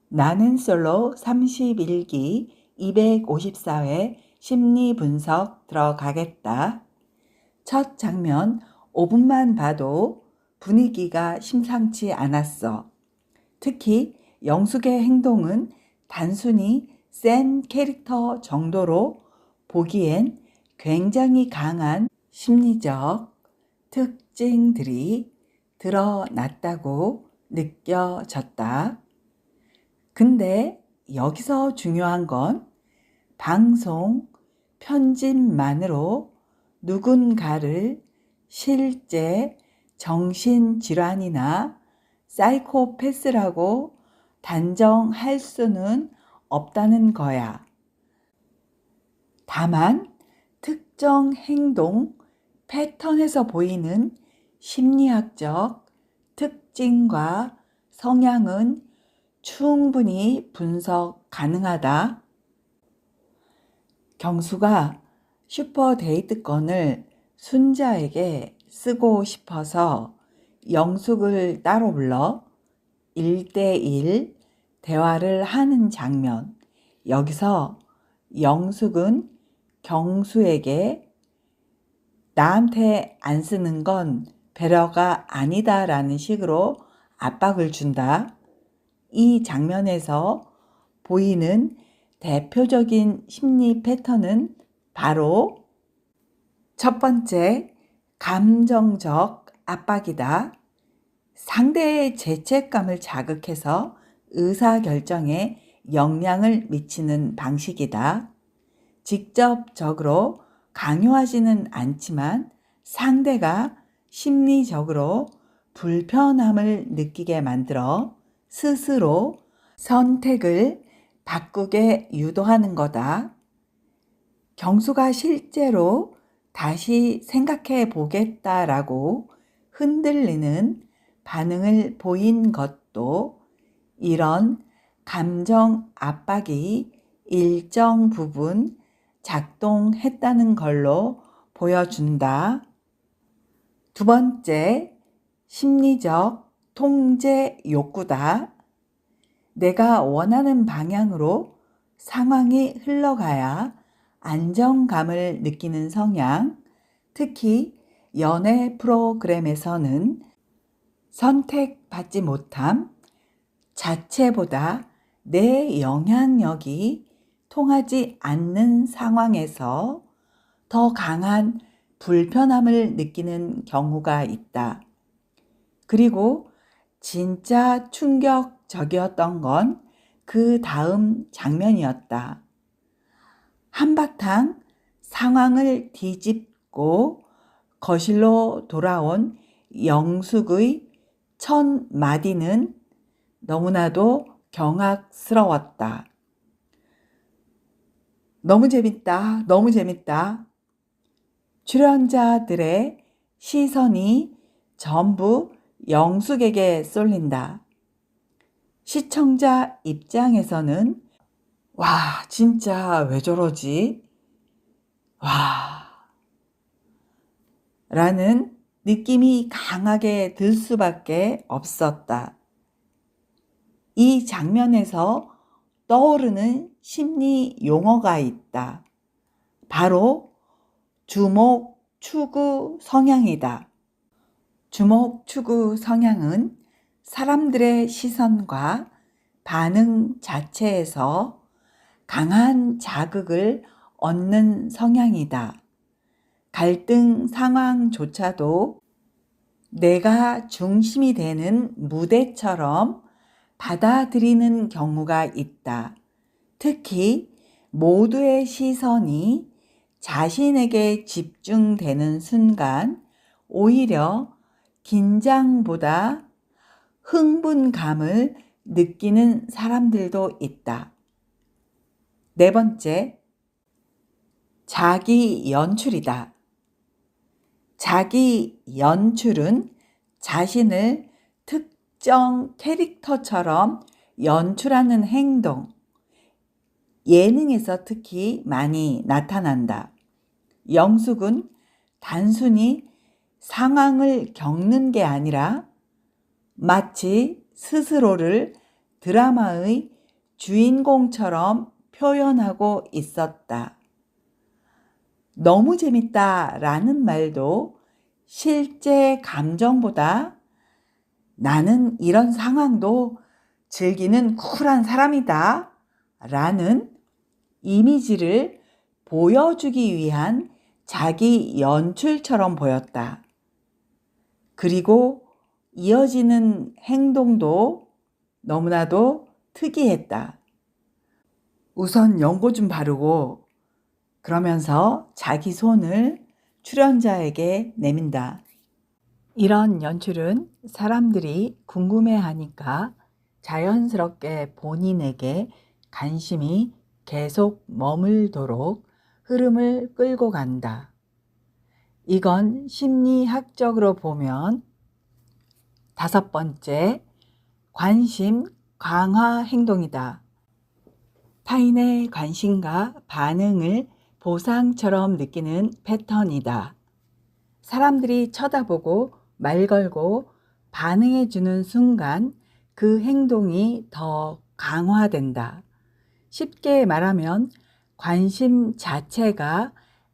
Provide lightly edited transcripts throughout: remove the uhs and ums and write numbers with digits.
나는 솔로 31기 254회 심리 분석 들어가겠다. 첫 장면 5분만 봐도 분위기가 심상치 않았어. 특히 영숙의 행동은 단순히 센 캐릭터 정도로 보기엔 굉장히 강한 심리적 특징들이 드러났다고 느껴졌다. 근데 여기서 중요한 건 방송 편집만으로 누군가를 실제 정신질환이나 사이코패스라고 단정할 수는 없다는 거야. 다만 특정 행동 패턴에서 보이는 심리학적 특징과 성향은 충분히 분석 가능하다. 경수가 슈퍼데이트권을 순자에게 쓰고 싶어서 영숙을 따로 불러 1대1 대화를 하는 장면. 여기서 영숙은 경수에게 나한테 안 쓰는 건 배려가 아니다라는 식으로 압박을 준다. 이 장면에서 보이는 대표적인 심리 패턴은 바로 첫 번째, 감정적 압박이다. 상대의 죄책감을 자극해서 의사결정에 영향을 미치는 방식이다. 직접적으로 강요하지는 않지만 상대가 심리적으로 불편함을 느끼게 만들어 스스로 선택을 바꾸게 유도하는 거다. 경수가 실제로 다시 생각해 보겠다라고 흔들리는 반응을 보인 것도 이런 감정 압박이 일정 부분 작동했다는 걸로 보여준다. 두 번째, 심리적 통제 욕구다. 내가 원하는 방향으로 상황이 흘러가야 안정감을 느끼는 성향, 특히 연애 프로그램에서는 선택받지 못함 자체보다 내 영향력이 통하지 않는 상황에서 더 강한 불편함을 느끼는 경우가 있다. 그리고 진짜 충격적이었던 건 그 다음 장면이었다. 한바탕 상황을 뒤집고 거실로 돌아온 영숙의 첫 마디는 너무나도 경악스러웠다. 너무 재밌다. 너무 재밌다. 출연자들의 시선이 전부 영숙에게 쏠린다. 시청자 입장에서는 와, 진짜 왜 저러지? 와, 라는 느낌이 강하게 들 수밖에 없었다. 이 장면에서 떠오르는 심리 용어가 있다. 바로 주목 추구 성향이다. 주목 추구 성향은 사람들의 시선과 반응 자체에서 강한 자극을 얻는 성향이다. 갈등 상황조차도 내가 중심이 되는 무대처럼 받아들이는 경우가 있다. 특히 모두의 시선이 자신에게 집중되는 순간 오히려 긴장보다 흥분감을 느끼는 사람들도 있다. 네 번째, 자기 연출이다. 자기 연출은 자신을 특정 캐릭터처럼 연출하는 행동, 예능에서 특히 많이 나타난다. 영숙은 단순히 상황을 겪는 게 아니라 마치 스스로를 드라마의 주인공처럼 표현하고 있었다. 너무 재밌다 라는 말도 실제 감정보다 나는 이런 상황도 즐기는 쿨한 사람이다 라는 이미지를 보여주기 위한 자기 연출처럼 보였다. 그리고 이어지는 행동도 너무나도 특이했다. 우선 연고 좀 바르고 그러면서 자기 손을 출연자에게 내민다. 이런 연출은 사람들이 궁금해하니까 자연스럽게 본인에게 관심이 계속 머물도록 흐름을 끌고 간다. 이건 심리학적으로 보면 5번째, 관심 강화 행동이다. 타인의 관심과 반응을 보상처럼 느끼는 패턴이다. 사람들이 쳐다보고 말 걸고 반응해주는 순간 그 행동이 더 강화된다. 쉽게 말하면 관심 자체가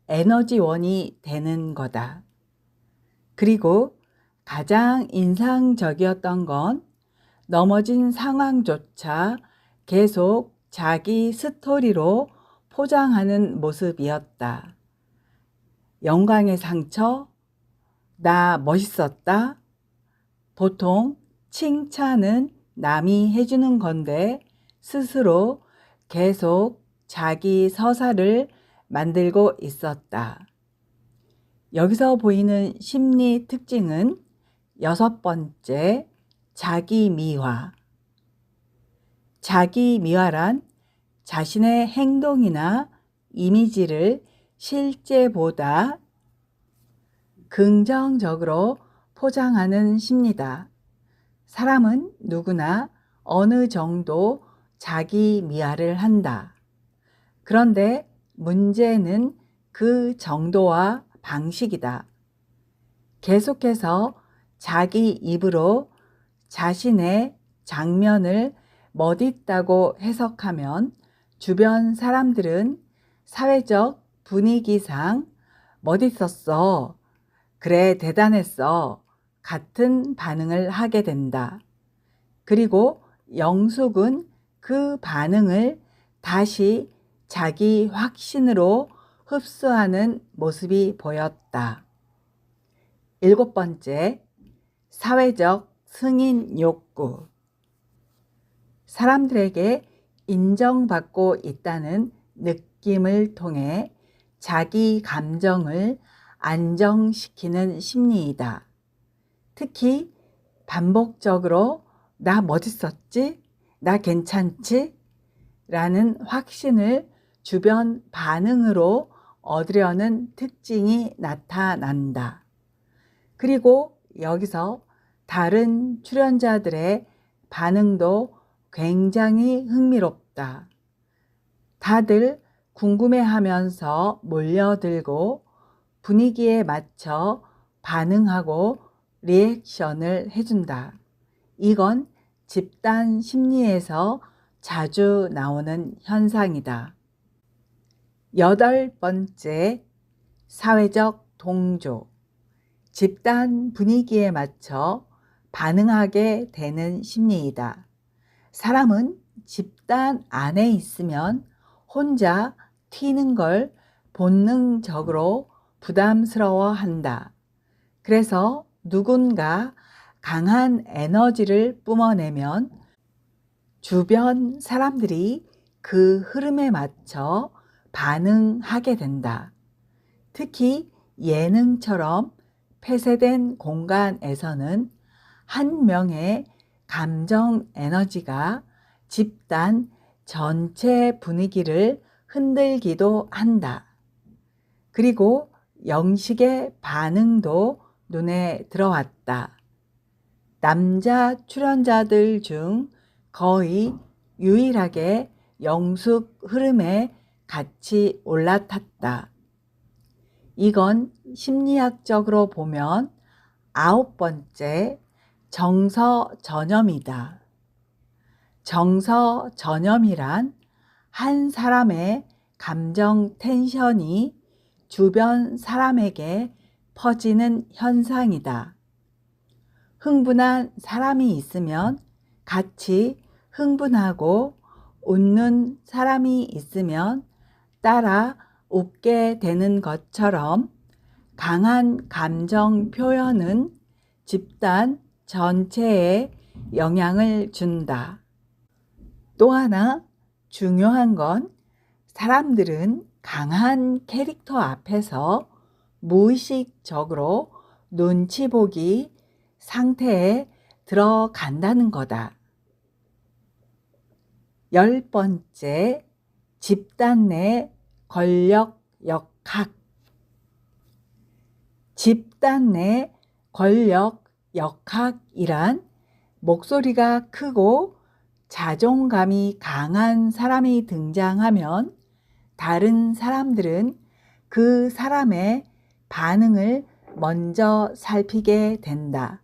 에너지원이 되는 거다. 그리고 가장 인상적이었던 건 넘어진 상황조차 계속 자기 스토리로 포장하는 모습이었다. 영광의 상처, 나 멋있었다. 보통 칭찬은 남이 해주는 건데 스스로 계속 자기 서사를 만들고 있었다. 여기서 보이는 심리 특징은 6번째, 자기 미화. 자기 미화란 자신의 행동이나 이미지를 실제보다 긍정적으로 포장하는 심리다. 사람은 누구나 어느 정도 자기 미화를 한다. 그런데 문제는 그 정도와 방식이다. 계속해서 자기 입으로 자신의 장면을 멋있다고 해석하면 주변 사람들은 사회적 분위기상 멋있었어, 그래 대단했어 같은 반응을 하게 된다. 그리고 영숙은 그 반응을 다시 자기 확신으로 흡수하는 모습이 보였다. 7번째, 사회적 승인 욕구. 사람들에게 인정받고 있다는 느낌을 통해 자기 감정을 안정시키는 심리이다. 특히 반복적으로 나 멋있었지? 나 괜찮지? 라는 확신을 주변 반응으로 얻으려는 특징이 나타난다. 그리고 여기서 다른 출연자들의 반응도 굉장히 흥미롭다. 다들 궁금해하면서 몰려들고 분위기에 맞춰 반응하고 리액션을 해준다. 이건 집단 심리에서 자주 나오는 현상이다. 8번째, 사회적 동조. 집단 분위기에 맞춰 반응하게 되는 심리이다. 사람은 집단 안에 있으면 혼자 튀는 걸 본능적으로 부담스러워한다. 그래서 누군가 강한 에너지를 뿜어내면 주변 사람들이 그 흐름에 맞춰 반응하게 된다. 특히 예능처럼 폐쇄된 공간에서는 한 명의 감정 에너지가 집단 전체 분위기를 흔들기도 한다. 그리고 영식의 반응도 눈에 들어왔다. 남자 출연자들 중 거의 유일하게 영숙 흐름에 같이 올라탔다. 이건 심리학적으로 보면 9번째, 정서 전염이다. 정서 전염이란 한 사람의 감정 텐션이 주변 사람에게 퍼지는 현상이다. 흥분한 사람이 있으면 같이 흥분하고 웃는 사람이 있으면 따라 웃게 되는 것처럼 강한 감정 표현은 집단 전체에 영향을 준다. 또 하나 중요한 건 사람들은 강한 캐릭터 앞에서 무의식적으로 눈치 보기 상태에 들어간다는 거다. 10번째, 집단 내 권력 역학. 집단 내 권력 역학이란 목소리가 크고 자존감이 강한 사람이 등장하면 다른 사람들은 그 사람의 반응을 먼저 살피게 된다.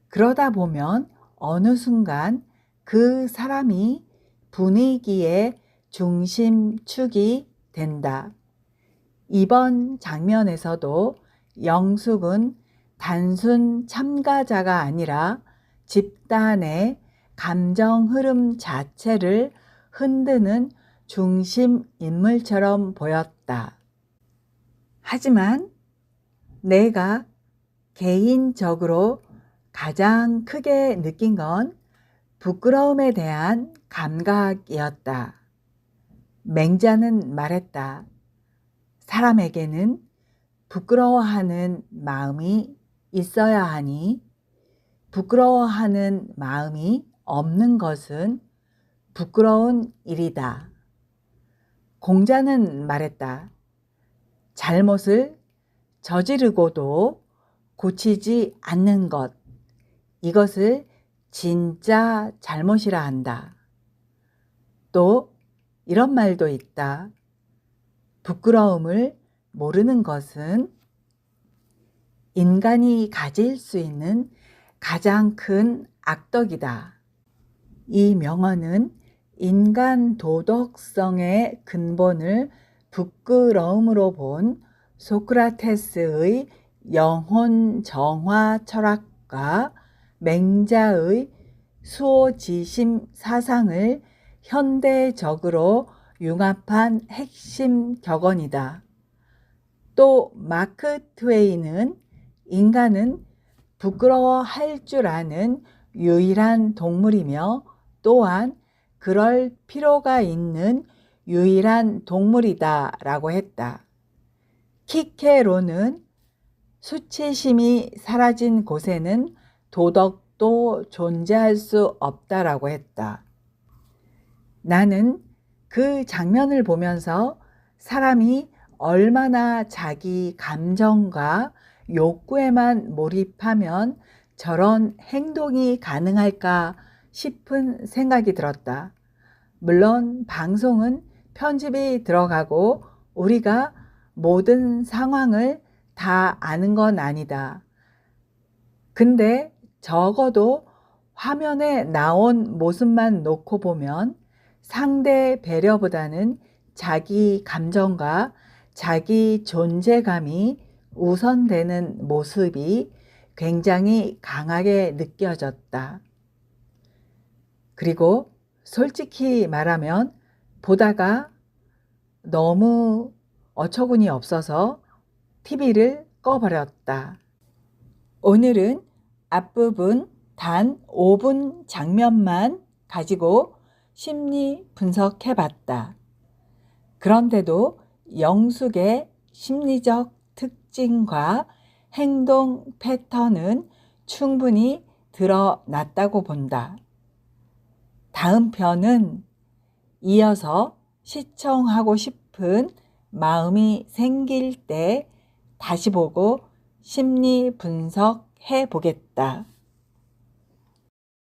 그러다 보면 어느 순간 그 사람이 분위기의 중심축이 된다. 이번 장면에서도 영숙은 단순 참가자가 아니라 집단의 감정 흐름 자체를 흔드는 중심 인물처럼 보였다. 하지만 내가 개인적으로 가장 크게 느낀 건 부끄러움에 대한 감각이었다. 맹자는 말했다. 사람에게는 부끄러워하는 마음이 있어야 하니 부끄러워하는 마음이 없는 것은 부끄러운 일이다. 공자는 말했다. 잘못을 저지르고도 고치지 않는 것, 이것을 진짜 잘못이라 한다. 또 이런 말도 있다. 부끄러움을 모르는 것은 인간이 가질 수 있는 가장 큰 악덕이다. 이 명언은 인간 도덕성의 근본을 부끄러움으로 본 소크라테스의 영혼 정화 철학과 맹자의 수호지심 사상을 현대적으로 융합한 핵심 격언이다. 또 마크 트웨이는 인간은 부끄러워할 줄 아는 유일한 동물이며 또한 그럴 필요가 있는 유일한 동물이다 라고 했다. 키케로는 수치심이 사라진 곳에는 도덕도 존재할 수 없다라고 했다. 나는 그 장면을 보면서 사람이 얼마나 자기 감정과 욕구에만 몰입하면 저런 행동이 가능할까 싶은 생각이 들었다. 물론 방송은 편집이 들어가고 우리가 모든 상황을 다 아는 건 아니다. 근데 적어도 화면에 나온 모습만 놓고 보면 상대 배려보다는 자기 감정과 자기 존재감이 우선되는 모습이 굉장히 강하게 느껴졌다. 그리고 솔직히 말하면 보다가 너무 어처구니 없어서 TV를 꺼버렸다. 오늘은 앞부분 단 5분 장면만 가지고 심리 분석해봤다. 그런데도 영숙의 심리적 특징과 행동 패턴은 충분히 드러났다고 본다. 다음 편은 이어서 시청하고 싶은 마음이 생길 때 다시 보고 심리 분석해 보겠다.